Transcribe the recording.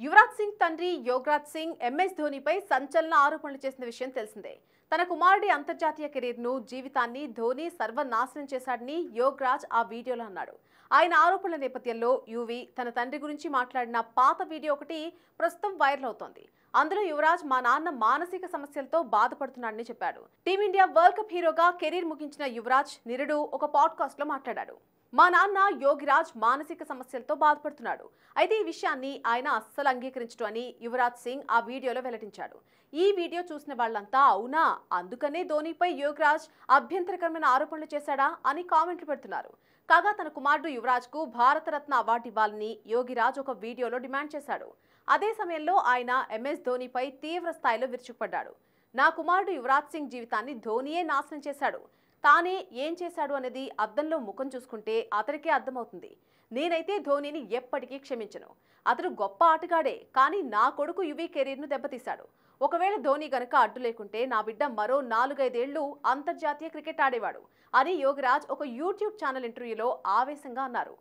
యువరాజ్ సింగ్ తండ్రి యోగరాజ్ సింగ్ ఎంఎస్ ధోనీపై సంచలన ఆరోపణలు చేసిన విషయం తెలిసిందే. తన కుమారుడి అంతర్జాతీయ కెరీర్ను, జీవితాన్ని ధోనీ సర్వనాశనం చేశాడని యోగరాజ్ ఆ వీడియోలో అన్నాడు. ఆయన ఆరోపణల నేపథ్యంలో యువీ తన తండ్రి గురించి మాట్లాడిన పాత వీడియో ఒకటి ప్రస్తుతం వైరల్ అవుతోంది. అందులో యువరాజ్ మా నాన్న మానసిక సమస్యలతో బాధపడుతున్నాడని చెప్పాడు. టీమిండియా వరల్డ్ కప్ హీరోగా కెరీర్ ముగించిన యువరాజ్ నిరుడు ఒక పాడ్కాస్ట్ లో మాట్లాడాడు. మా నాన్న యోగిరాజ్ మానసిక సమస్యలతో బాధపడుతున్నాడు. అయితే ఈ విషయాన్ని ఆయన అస్సలు అంగీకరించడు అని యువరాజ్ సింగ్ ఆ వీడియోలో వెల్లడించాడు. ఈ వీడియో చూసిన వాళ్ళంతా అవునా, అందుకనే ధోనీపై యోగిరాజ్ అభ్యంతరకరమైన ఆరోపణలు చేశాడా అని కామెంట్లు పెడుతున్నారు. కాగా తన కుమారుడు యువరాజ్ కు భారతరత్న అవార్డు ఇవ్వాలని యోగిరాజ్ ఒక వీడియోలో డిమాండ్ చేశాడు. అదే సమయంలో ఆయన ఎంఎస్ ధోనీపై తీవ్ర స్థాయిలో విరుచుకుపడ్డాడు. నా కుమారుడు యువరాజ్ సింగ్ జీవితాన్ని ధోనీయే నాశనం చేశాడు. తానే ఏం చేశాడు అనేది అద్దంలో ముఖం చూసుకుంటే అతడికే అర్థమవుతుంది. నేనైతే ధోనీని ఎప్పటికీ క్షమించను. అతడు గొప్ప ఆటగాడే, కానీ నా కొడుకు యువీ కెరీర్ను దెబ్బతీశాడు. ఒకవేళ ధోనీ గనక అడ్డు లేకుంటే నా బిడ్డ మరో 4-5 ఏళ్లు అంతర్జాతీయ క్రికెట్ ఆడేవాడు అని యోగిరాజ్ ఒక యూట్యూబ్ ఛానల్ ఇంటర్వ్యూలో ఆవేశంగా అన్నారు.